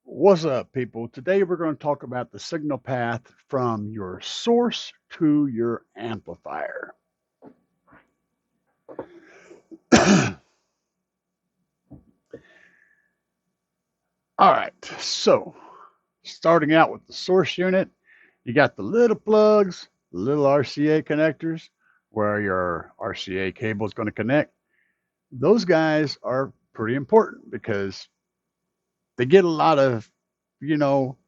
What's up, people? Today we're going to talk about the signal path from your source to your amplifier. All right, so starting out with the source unit, you got the little plugs, the little RCA connectors where your RCA cable is going to connect. Those guys are pretty important because they get a lot of, you know,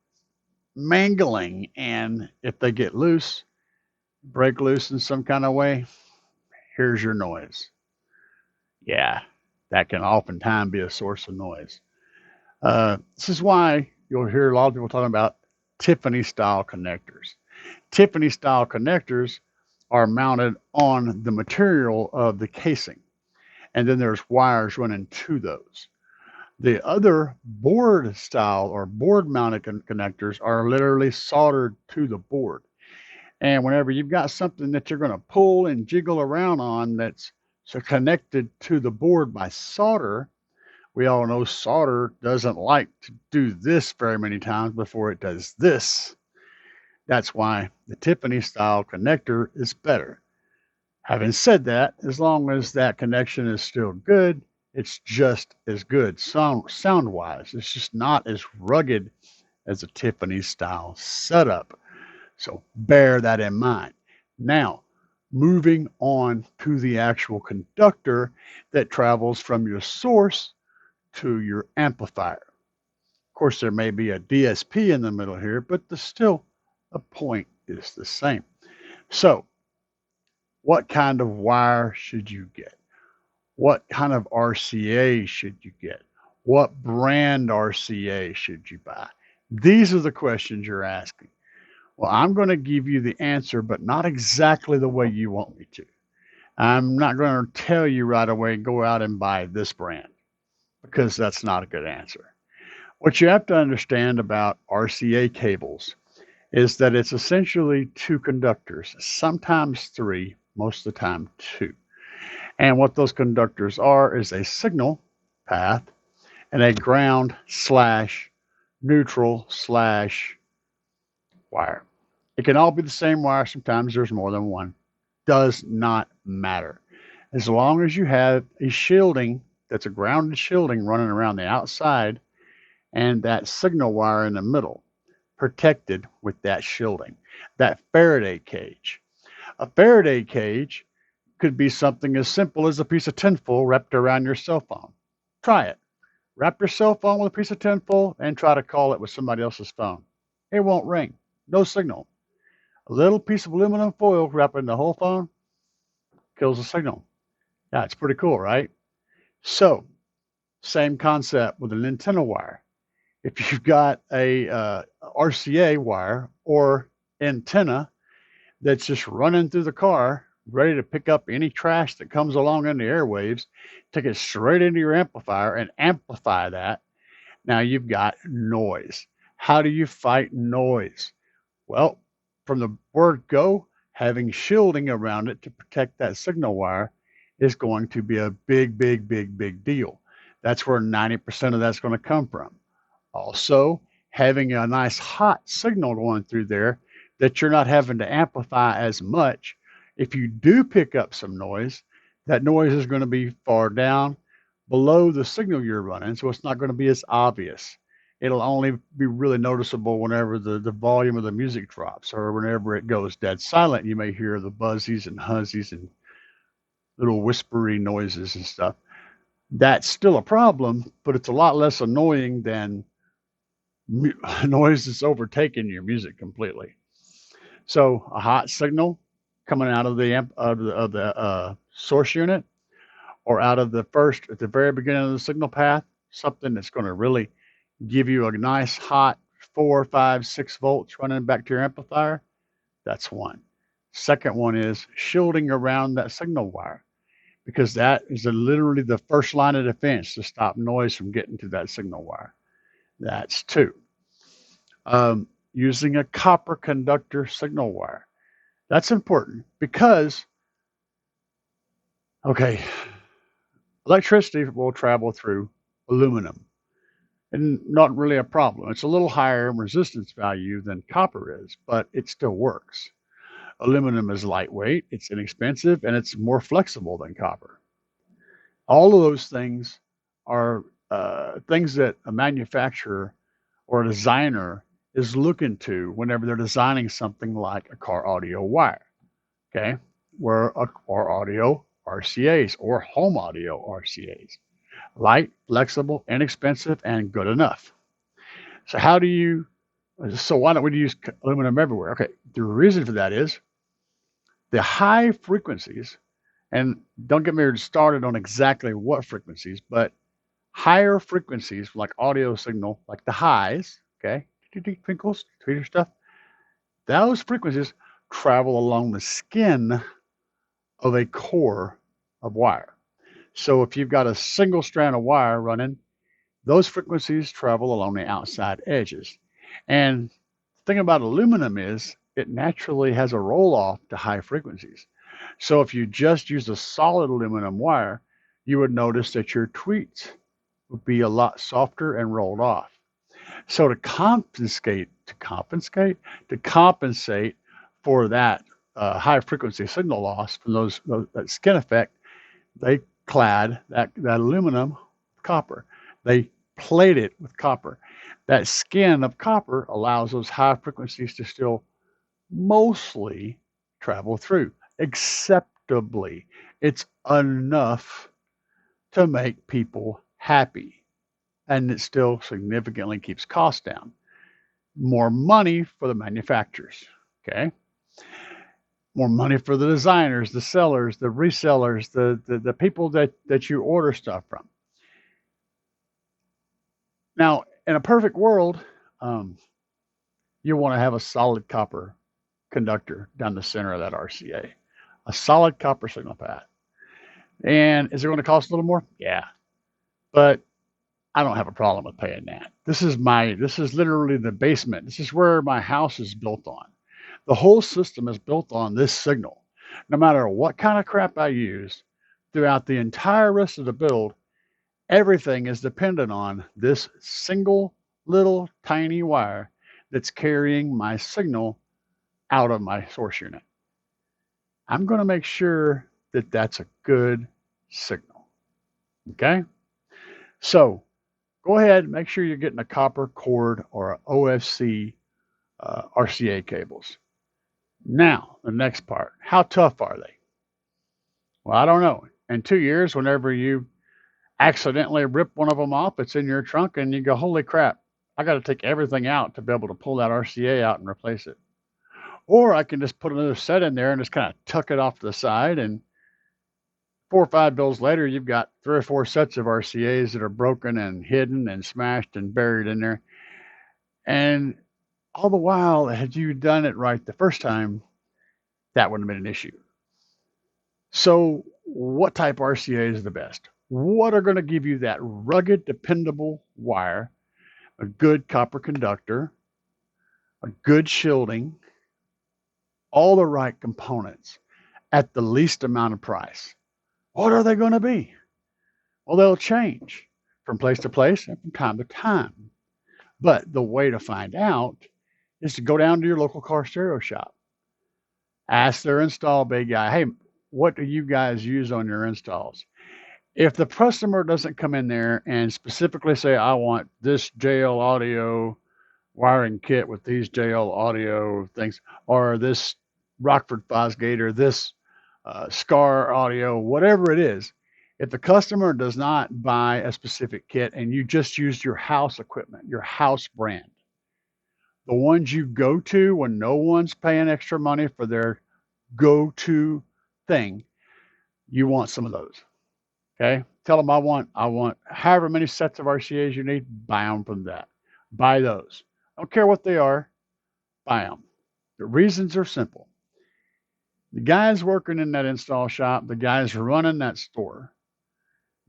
mangling, and if they get loose, break loose in some kind of way, here's your noise. Yeah, that can oftentimes be a source of noise. This is why you'll hear a lot of people talking about Tiffany style connectors. Tiffany style connectors are mounted on the material of the casing, and then there's wires running to those. The other board style or board mounted connectors are literally soldered to the board. And whenever you've got something that you're going to pull and jiggle around on that's so connected to the board by solder, we all know solder doesn't like to do this very many times before it does this. That's why the Tiffany style connector is better. Having said that, as long as that connection is still good, it's just as good sound wise. It's just not as rugged as a Tiffany style setup. So bear that in mind. Now, moving on to the actual conductor that travels from your source to your amplifier. Of course, there may be a DSP in the middle here, but still the point is the same. So, what kind of wire should you get? What kind of RCA should you get? What brand RCA should you buy? These are the questions you're asking. Well, I'm going to give you the answer, but not exactly the way you want me to. I'm not going to tell you right away, go out and buy this brand, because that's not a good answer. What you have to understand about RCA cables is that it's essentially two conductors, sometimes three, most of the time two. And what those conductors are is a signal path and a ground slash neutral slash wire. It can all be the same wire. Sometimes there's more than one. Does not matter. As long as you have a shielding that's a grounded shielding running around the outside and that signal wire in the middle, protected with that shielding, that Faraday cage. A Faraday cage could be something as simple as a piece of tinfoil wrapped around your cell phone. Try it. Wrap your cell phone with a piece of tinfoil and try to call it with somebody else's phone. It won't ring. No signal. A little piece of aluminum foil wrapping the whole phone kills the signal. Yeah, it's pretty cool, right? So, same concept with an antenna wire. If you've got a RCA wire or antenna that's just running through the car, ready to pick up any trash that comes along in the airwaves, take it straight into your amplifier and amplify that, now you've got noise. How do you fight noise? Well, from the word go, having shielding around it to protect that signal wire is going to be a big deal. That's where 90% of that's going to come from. Also, having a nice hot signal going through there that you're not having to amplify as much. If you do pick up some noise, that noise is going to be far down below the signal you're running, so it's not going to be as obvious. It'll only be really noticeable whenever the volume of the music drops or whenever it goes dead silent. You may hear the buzzies and huzzies and little whispery noises and stuff. That's still a problem, but it's a lot less annoying than noise that's overtaking your music completely. So a hot signal coming out of the source unit or out of the first at the very beginning of the signal path, something that's going to really give you a nice hot 4, 5, 6 volts running back to your amplifier. That's one. Second one is shielding around that signal wire, because that is literally the first line of defense to stop noise from getting to that signal wire. That's two. Using a copper conductor signal wire. That's important because, okay, electricity will travel through aluminum, and not really a problem. It's a little higher in resistance value than copper is, but it still works. Aluminum is lightweight, it's inexpensive, and it's more flexible than copper. All of those things are things that a manufacturer or a designer is looking to whenever they're designing something like a car audio wire, okay? Where a car audio RCAs or home audio RCAs, light, flexible, inexpensive, and good enough. So why don't we use aluminum everywhere? Okay, the reason for that is the high frequencies, and don't get me started on exactly what frequencies, but higher frequencies like audio signal, like the highs, okay, twinkles, tweeter stuff, those frequencies travel along the skin of a core of wire. So if you've got a single strand of wire running, those frequencies travel along the outside edges. And the thing about aluminum is it naturally has a roll off to high frequencies. So if you just use a solid aluminum wire, you would notice that your tweets would be a lot softer and rolled off. So to compensate for that high frequency signal loss from that skin effect, they clad that aluminum with copper. They plate it with copper. That skin of copper allows those high frequencies to still mostly travel through acceptably. It's enough to make people happy, and it still significantly keeps costs down. More money for the manufacturers, okay? More money for the designers, the sellers, the resellers, the people that you order stuff from. Now, in a perfect world, you want to have a solid copper conductor down the center of that RCA, a solid copper signal path. And is it going to cost a little more? Yeah, but I don't have a problem with paying that. This is literally the basement. This is where my house is built on. The whole system is built on this signal. No matter what kind of crap I use throughout the entire rest of the build, everything is dependent on this single little tiny wire that's carrying my signal out of my source unit. I'm going to make sure that that's a good signal. Okay? So go ahead and make sure you're getting a copper cord or OFC RCA cables. Now, the next part. How tough are they? Well, I don't know. In 2 years, whenever you accidentally rip one of them off, it's in your trunk, and you go, holy crap, I got to take everything out to be able to pull that RCA out and replace it. Or I can just put another set in there and just kind of tuck it off to the side, and 4 or 5 bills later, you've got 3 or 4 sets of RCAs that are broken and hidden and smashed and buried in there. And all the while, had you done it right the first time, that wouldn't have been an issue. So what type RCA is the best? What are going to give you that rugged, dependable wire, a good copper conductor, a good shielding, all the right components at the least amount of price? What are they going to be? Well, they'll change from place to place and from time to time. But the way to find out is to go down to your local car stereo shop. Ask their install bay guy, hey, what do you guys use on your installs? If the customer doesn't come in there and specifically say, I want this JL audio wiring kit with these JL audio things, or this Rockford Fosgate, or this Scar audio, whatever it is, if the customer does not buy a specific kit and you just use your house equipment, your house brand, the ones you go to when no one's paying extra money for their go-to thing, you want some of those. Okay? Tell them I want however many sets of RCAs you need, buy them from that. Buy those. I don't care what they are, buy them. The reasons are simple. The guys working in that install shop, the guys running that store,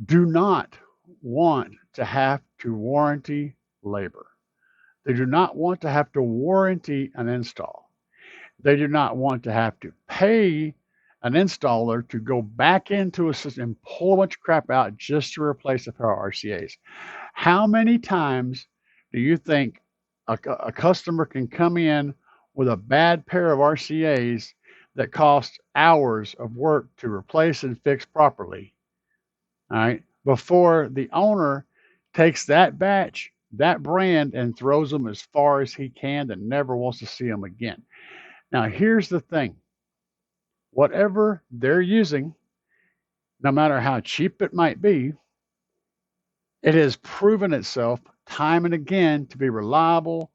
do not want to have to warranty labor. They do not want to have to warranty an install. They do not want to have to pay an installer to go back into a system and pull a bunch of crap out just to replace a pair of RCAs. How many times do you think a customer can come in with a bad pair of RCAs that cost hours of work to replace and fix properly, all right, before the owner takes that batch, that brand, and throws them as far as he can and never wants to see them again? Now, here's the thing. Whatever they're using, no matter how cheap it might be, it has proven itself time and again to be reliable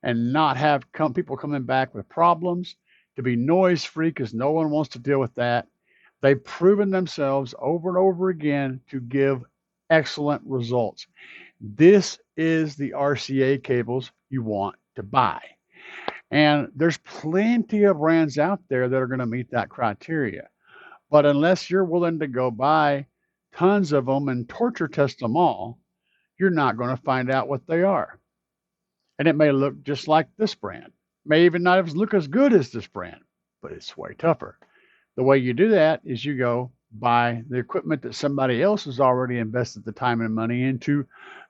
and not have people coming back with problems, to be noise free because no one wants to deal with that. They've proven themselves over and over again to give excellent results. This is the RCA cables you want to buy. And there's plenty of brands out there that are going to meet that criteria. But unless you're willing to go buy tons of them and torture test them all, you're not going to find out what they are. And it may look just like this brand. May even not look as good as this brand, but it's way tougher. The way you do that is you go buy the equipment that somebody else has already invested the time and money into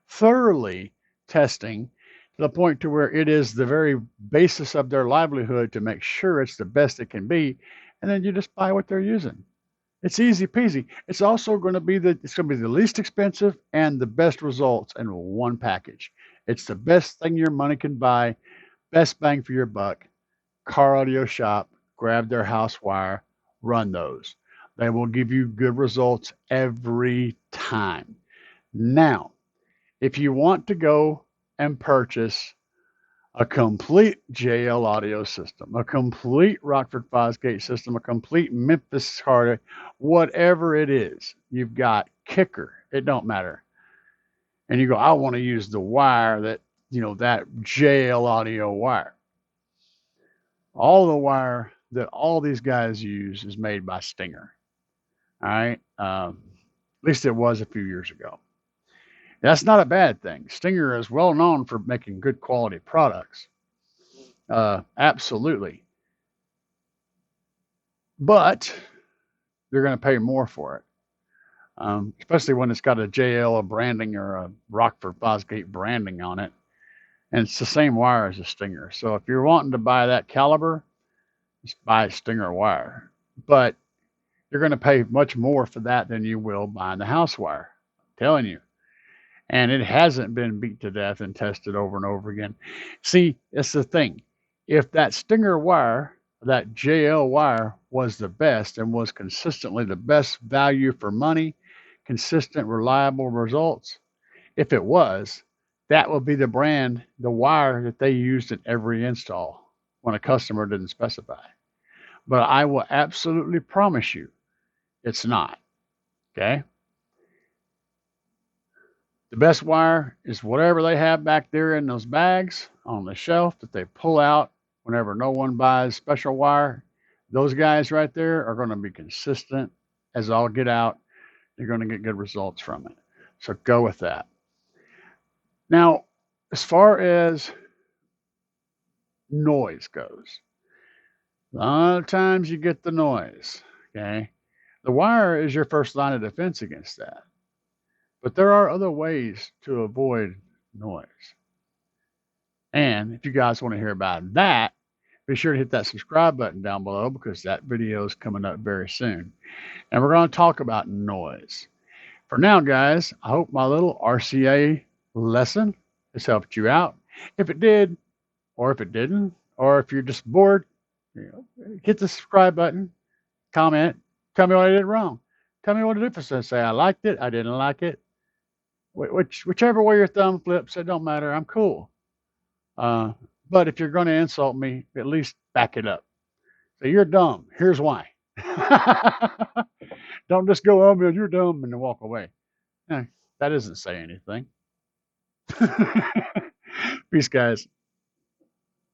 thoroughly testing to the point to where it is the very basis of their livelihood to make sure it's the best it can be. And then you just buy what they're using. It's easy peasy. It's also going to be the least expensive and the best results in one package. It's the best thing your money can buy, best bang for your buck. Car Audio Shop, grab their house wire, run those. They will give you good results every time. Now, if you want to go and purchase a complete JL audio system, a complete Rockford Fosgate system, a complete Memphis Carter, whatever it is, you've got kicker, it don't matter. And you go, I want to use the wire that, that JL audio wire. All the wire that all these guys use is made by Stinger. All right. At least it was a few years ago. That's not a bad thing. Stinger is well known for making good quality products. Absolutely. But you're going to pay more for it, especially when it's got a JL branding or a Rockford Fosgate branding on it. And it's the same wire as a Stinger. So if you're wanting to buy that caliber, just buy a Stinger wire. But you're going to pay much more for that than you will buying the house wire. I'm telling you. And it hasn't been beat to death and tested over and over again. See, it's the thing. If that Stinger wire, that JL wire, was the best and was consistently the best value for money, consistent, reliable results, if it was, that would be the brand, the wire that they used in every install when a customer didn't specify. But I will absolutely promise you it's not. Okay? The best wire is whatever they have back there in those bags on the shelf that they pull out whenever no one buys special wire. Those guys right there are going to be consistent as all get out. You're going to get good results from it. So go with that. Now, as far as noise goes, a lot of times you get the noise, okay? The wire is your first line of defense against that. But there are other ways to avoid noise. And if you guys want to hear about that, be sure to hit that subscribe button down below because that video is coming up very soon. And we're going to talk about noise. For now, guys, I hope my little RCA lesson has helped you out. If it did, or if it didn't, or if you're just bored, hit the subscribe button, comment, tell me what I did wrong. Tell me what the difference is. Say I liked it, I didn't like it. Whichever way your thumb flips, it don't matter. I'm cool. But if you're going to insult me, at least back it up. Say, you're dumb. Here's why. Don't just go, oh, you're dumb, and then walk away. That doesn't say anything. Peace, guys.